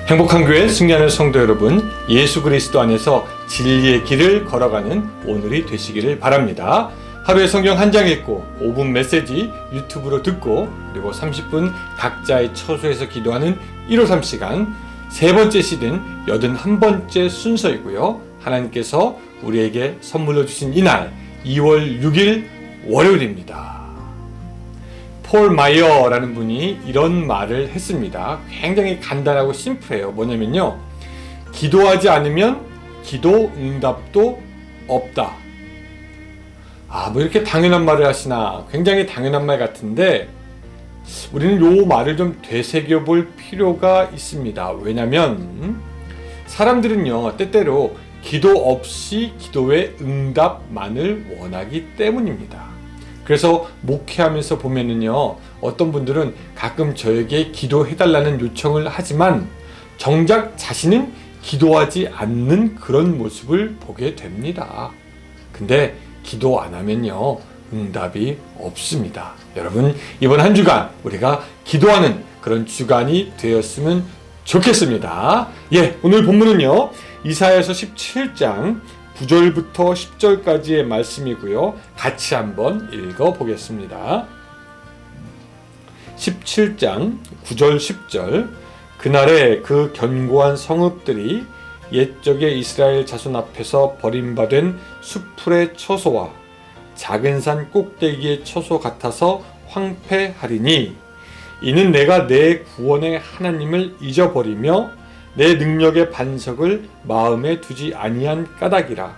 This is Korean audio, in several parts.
행복한 교회 승리하는 성도 여러분, 예수 그리스도 안에서 진리의 길을 걸어가는 오늘이 되시기를 바랍니다. 하루에 성경 한 장 읽고 5분 메시지 유튜브로 듣고 그리고 30분 각자의 처소에서 기도하는 153 시간 세 번째 시즌 81번째 순서이고요. 하나님께서 우리에게 선물로 주신 이날 2월 6일 월요일입니다. 폴 마이어라는 분이 이런 말을 했습니다. 굉장히 간단하고 심플해요. 뭐냐면요, 기도하지 않으면 기도 응답도 없다. 뭐 이렇게 당연한 말을 하시나? 굉장히 당연한 말 같은데 우리는 요 말을 좀 되새겨 볼 필요가 있습니다. 왜냐면 사람들은요, 때때로 기도 없이 기도의 응답만을 원하기 때문입니다. 그래서 목회하면서 보면은요, 어떤 분들은 가끔 저에게 기도해달라는 요청을 하지만 정작 자신은 기도하지 않는 그런 모습을 보게 됩니다. 근데 기도 안 하면요, 응답이 없습니다. 여러분, 이번 한 주간 우리가 기도하는 그런 주간이 되었으면 좋겠습니다. 오늘 본문은요, 이사야서 17장 9절부터 10절까지의 말씀이고요. 같이 한번 읽어보겠습니다. 17장 9절 10절. 그날에 그 견고한 성읍들이 옛적의 이스라엘 자손 앞에서 버림받은 숲풀의 처소와 작은 산 꼭대기의 처소 같아서 황폐하리니, 이는 내가 내 구원의 하나님을 잊어버리며 내 능력의 반석을 마음에 두지 아니한 까닭이라.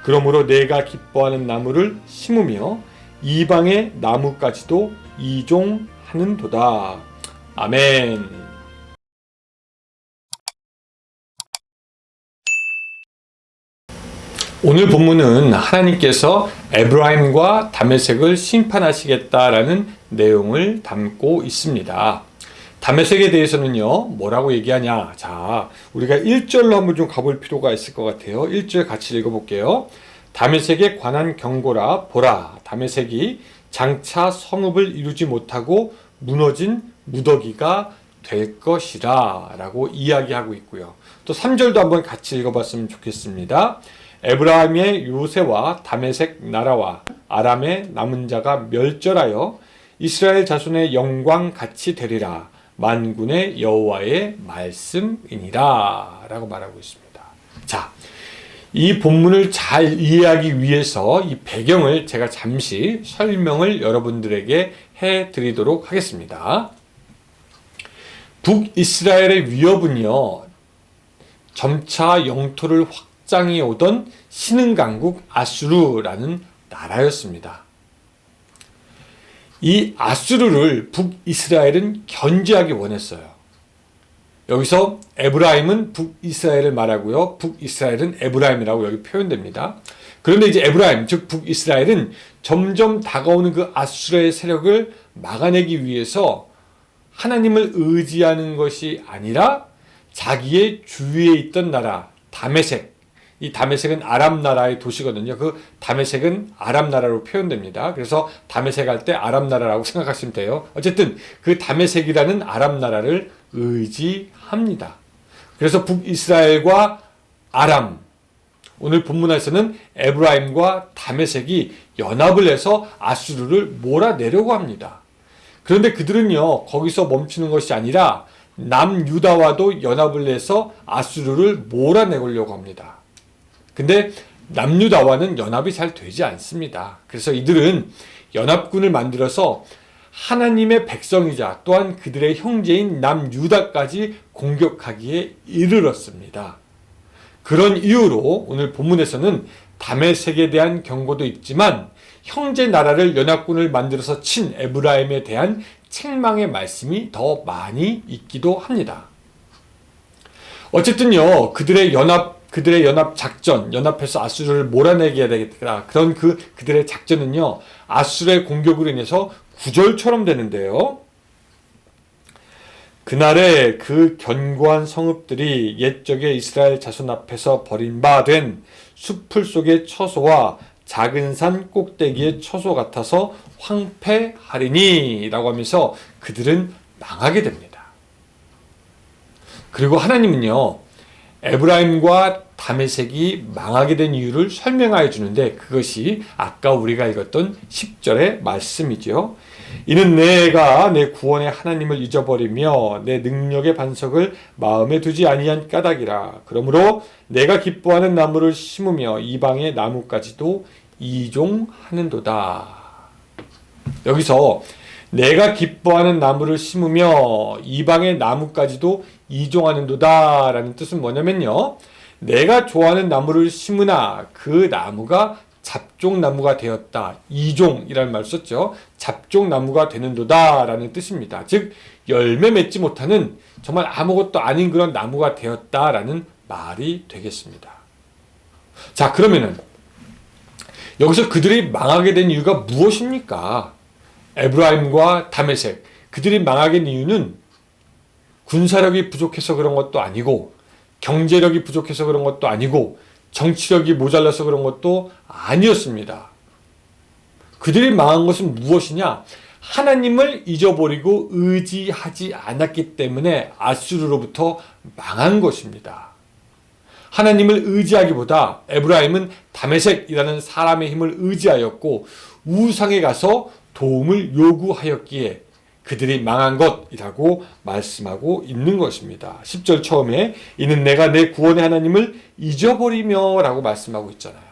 그러므로 내가 기뻐하는 나무를 심으며 이방의 나무까지도 이종하는도다. 아멘. 오늘 본문은 하나님께서 에브라임과 다메섹을 심판하시겠다라는 내용을 담고 있습니다. 다메섹에 대해서는요, 뭐라고 얘기하냐? 자, 우리가 1절로 한번 좀 가볼 필요가 있을 것 같아요. 1절 같이 읽어볼게요. 다메섹에 관한 경고라. 보라, 다메섹이 장차 성읍을 이루지 못하고 무너진 무더기가 될 것이라 라고 이야기하고 있고요. 또 3절도 한번 같이 읽어봤으면 좋겠습니다. 에브라임의 요새와 다메섹 나라와 아람의 남은 자가 멸절하여 이스라엘 자손의 영광 같이 되리라. 만군의 여호와의 말씀이니라 라고 말하고 있습니다. 자, 이 본문을 잘 이해하기 위해서 이 배경을 제가 잠시 설명을 여러분들에게 해드리도록 하겠습니다. 북이스라엘의 위협은요, 점차 영토를 확장해 오던 신흥강국 아수르라는 나라였습니다. 이 아수르를 북이스라엘은 견제하기 원했어요. 여기서 에브라임은 북이스라엘을 말하고요, 북이스라엘은 에브라임이라고 여기 표현됩니다. 그런데 이제 에브라임, 즉 북이스라엘은 점점 다가오는 그 아수르의 세력을 막아내기 위해서 하나님을 의지하는 것이 아니라 자기의 주위에 있던 나라 다메섹, 이 다메섹은 아람 나라의 도시거든요. 그 다메섹은 아람 나라로 표현됩니다. 그래서 다메섹 할 때 아람 나라라고 생각하시면 돼요. 어쨌든 그 다메섹이라는 아람 나라를 의지합니다. 그래서 북이스라엘과 아람, 오늘 본문에서는 에브라임과 다메섹이 연합을 해서 아수르를 몰아내려고 합니다. 그런데 그들은요, 거기서 멈추는 것이 아니라 남유다와도 연합을 해서 아수르를 몰아내려고 합니다. 근데 남유다와는 연합이 잘 되지 않습니다. 그래서 이들은 연합군을 만들어서 하나님의 백성이자 또한 그들의 형제인 남유다까지 공격하기에 이르렀습니다. 그런 이유로 오늘 본문에서는 다메섹에 대한 경고도 있지만 형제 나라를 연합군을 만들어서 친 에브라임에 대한 책망의 말씀이 더 많이 있기도 합니다. 어쨌든요, 그들의 연합 작전, 연합해서 아수르를 몰아내게 해야 되겠다. 그런 그들의 작전은요, 아수르의 공격으로 인해서 구절처럼 되는데요. 그날에 그 견고한 성읍들이 옛적의 이스라엘 자손 앞에서 버림받은 숲풀 속의 처소와 작은 산 꼭대기의 처소 같아서 황폐하리니 라고 하면서 그들은 망하게 됩니다. 그리고 하나님은요, 에브라임과 다메섹이 망하게 된 이유를 설명하여 주는데 그것이 아까 우리가 읽었던 10절의 말씀이죠. 이는 내가 내 구원의 하나님을 잊어버리며 내 능력의 반석을 마음에 두지 아니한 까닭이라. 그러므로 내가 기뻐하는 나무를 심으며 이방의 나무까지도 이종하는도다. 여기서 내가 기뻐하는 나무를 심으며 이방의 나무까지도 이종하는도다 라는 뜻은 뭐냐면요, 내가 좋아하는 나무를 심으나 그 나무가 잡종나무가 되었다. 이종이라는 말을 썼죠. 잡종나무가 되는도다 라는 뜻입니다. 즉 열매 맺지 못하는 정말 아무것도 아닌 그런 나무가 되었다 라는 말이 되겠습니다. 자, 그러면은 여기서 그들이 망하게 된 이유가 무엇입니까? 에브라임과 다메섹, 그들이 망하게 된 이유는 군사력이 부족해서 그런 것도 아니고, 경제력이 부족해서 그런 것도 아니고, 정치력이 모자라서 그런 것도 아니었습니다. 그들이 망한 것은 무엇이냐? 하나님을 잊어버리고 의지하지 않았기 때문에 아수르로부터 망한 것입니다. 하나님을 의지하기보다 에브라임은 다메섹이라는 사람의 힘을 의지하였고 우상에 가서 도움을 요구하였기에 그들이 망한 것이라고 말씀하고 있는 것입니다. 10절 처음에 이는 내가 내 구원의 하나님을 잊어버리며 라고 말씀하고 있잖아요.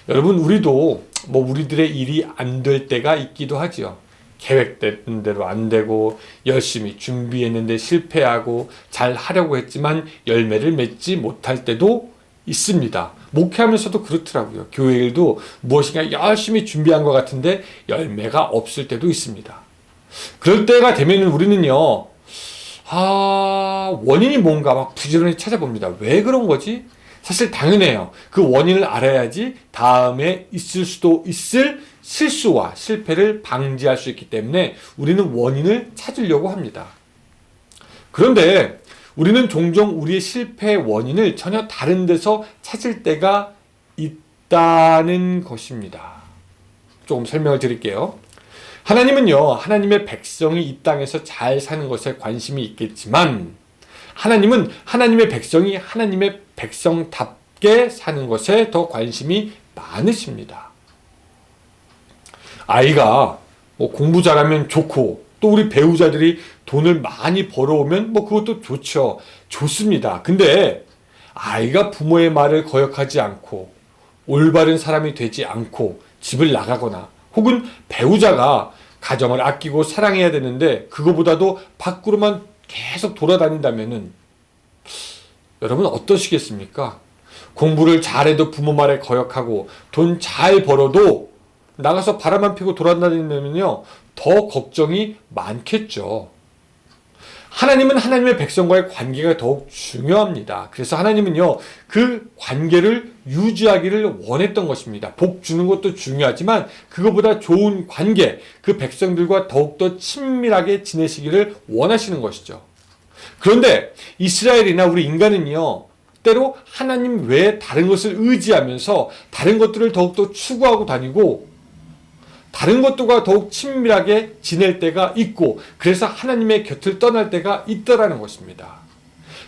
여러분, 우리도 우리들의 일이 안 될 때가 있기도 하죠. 계획된 대로 안 되고 열심히 준비했는데 실패하고 잘 하려고 했지만 열매를 맺지 못할 때도 있습니다. 목회하면서도 그렇더라고요. 교회 일도 무엇인가 열심히 준비한 것 같은데 열매가 없을 때도 있습니다. 그럴 때가 되면 우리는요, 원인이 뭔가 막 부지런히 찾아봅니다. 왜 그런 거지? 사실 당연해요. 그 원인을 알아야지 다음에 있을 수도 있을 실수와 실패를 방지할 수 있기 때문에 우리는 원인을 찾으려고 합니다. 그런데 우리는 종종 우리의 실패의 원인을 전혀 다른 데서 찾을 때가 있다는 것입니다. 조금 설명을 드릴게요. 하나님은요, 하나님의 백성이 이 땅에서 잘 사는 것에 관심이 있겠지만 하나님은 하나님의 백성이 하나님의 백성답게 사는 것에 더 관심이 많으십니다. 아이가 공부 잘하면 좋고 또 우리 배우자들이 돈을 많이 벌어오면 그것도 좋죠. 좋습니다. 근데 아이가 부모의 말을 거역하지 않고 올바른 사람이 되지 않고 집을 나가거나 혹은 배우자가 가정을 아끼고 사랑해야 되는데 그거보다도 밖으로만 계속 돌아다닌다면은 여러분 어떠시겠습니까? 공부를 잘해도 부모 말에 거역하고 돈 잘 벌어도 나가서 바람만 피고 돌아다니면요 더 걱정이 많겠죠. 하나님은 하나님의 백성과의 관계가 더욱 중요합니다. 그래서 하나님은요 그 관계를 유지하기를 원했던 것입니다. 복 주는 것도 중요하지만 그것보다 좋은 관계, 그 백성들과 더욱더 친밀하게 지내시기를 원하시는 것이죠. 그런데 이스라엘이나 우리 인간은요 때로 하나님 외에 다른 것을 의지하면서 다른 것들을 더욱더 추구하고 다니고 다른 것들과 더욱 친밀하게 지낼 때가 있고 그래서 하나님의 곁을 떠날 때가 있더라는 것입니다.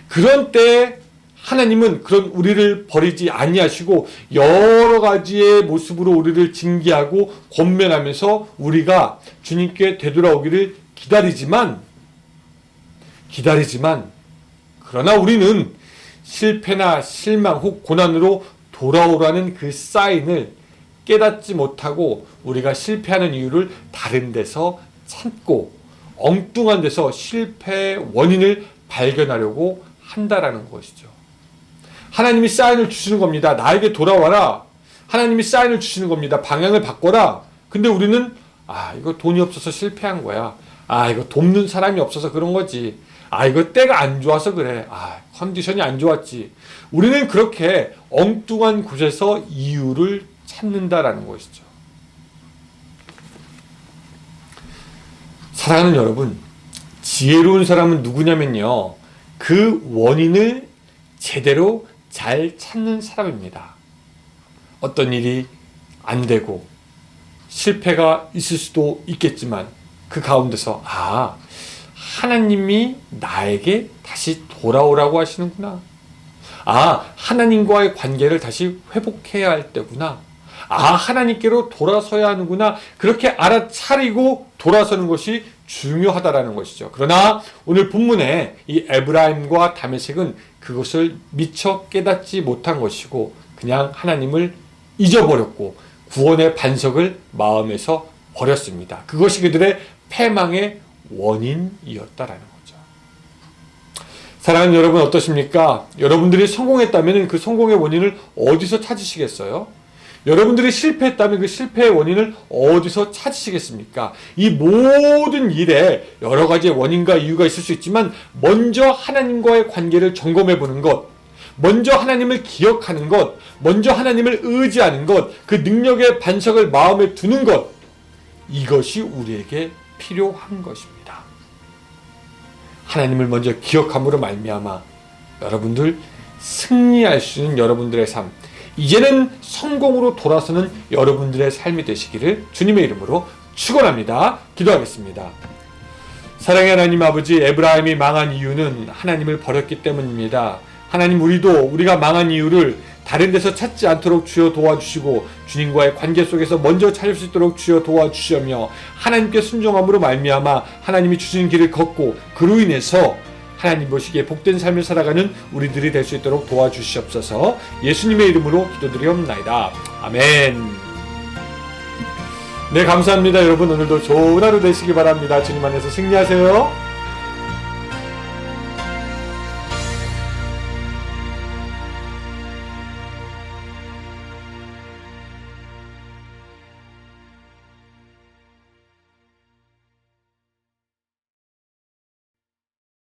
그런 때 하나님은 그런 우리를 버리지 아니하시고 여러 가지의 모습으로 우리를 징계하고 권면하면서 우리가 주님께 되돌아오기를 기다리지만 그러나 우리는 실패나 실망 혹 고난으로 돌아오라는 그 사인을 깨닫지 못하고 우리가 실패하는 이유를 다른 데서 찾고 엉뚱한 데서 실패의 원인을 발견하려고 한다라는 것이죠. 하나님이 사인을 주시는 겁니다. 나에게 돌아와라. 하나님이 사인을 주시는 겁니다. 방향을 바꿔라. 근데 우리는 이거 돈이 없어서 실패한 거야. 이거 돕는 사람이 없어서 그런 거지. 이거 때가 안 좋아서 그래. 컨디션이 안 좋았지. 우리는 그렇게 엉뚱한 곳에서 이유를 찾는다라는 것이죠. 사랑하는 여러분, 지혜로운 사람은 누구냐면요. 그 원인을 제대로 잘 찾는 사람입니다. 어떤 일이 안 되고 실패가 있을 수도 있겠지만 그 가운데서 하나님이 나에게 다시 돌아오라고 하시는구나. 하나님과의 관계를 다시 회복해야 할 때구나. 하나님께로 돌아서야 하는구나. 그렇게 알아차리고 돌아서는 것이 중요하다라는 것이죠. 그러나 오늘 본문에 이 에브라임과 다메섹은 그것을 미처 깨닫지 못한 것이고 그냥 하나님을 잊어버렸고 구원의 반석을 마음에서 버렸습니다. 그것이 그들의 패망의 원인이었다라는 거죠. 사랑하는 여러분 어떠십니까? 여러분들이 성공했다면 그 성공의 원인을 어디서 찾으시겠어요? 여러분들이 실패했다면 그 실패의 원인을 어디서 찾으시겠습니까? 이 모든 일에 여러 가지의 원인과 이유가 있을 수 있지만 먼저 하나님과의 관계를 점검해 보는 것, 먼저 하나님을 기억하는 것, 먼저 하나님을 의지하는 것, 그 능력의 반석을 마음에 두는 것, 이것이 우리에게 필요한 것입니다. 하나님을 먼저 기억함으로 말미암아 여러분들 승리할 수 있는 여러분들의 삶, 이제는 성공으로 돌아서는 여러분들의 삶이 되시기를 주님의 이름으로 축원합니다. 기도하겠습니다. 사랑의 하나님 아버지, 에브라임이 망한 이유는 하나님을 버렸기 때문입니다. 하나님, 우리가 망한 이유를 다른 데서 찾지 않도록 주여 도와주시고 주님과의 관계 속에서 먼저 찾을 수 있도록 주여 도와주시며 하나님께 순종함으로 말미암아 하나님이 주시는 길을 걷고 그로 인해서 하나님 보시기에 복된 삶을 살아가는 우리들이 될 수 있도록 도와주시옵소서. 예수님의 이름으로 기도드리옵나이다. 아멘. 네, 감사합니다. 여러분 오늘도 좋은 하루 되시기 바랍니다. 주님 안에서 승리하세요.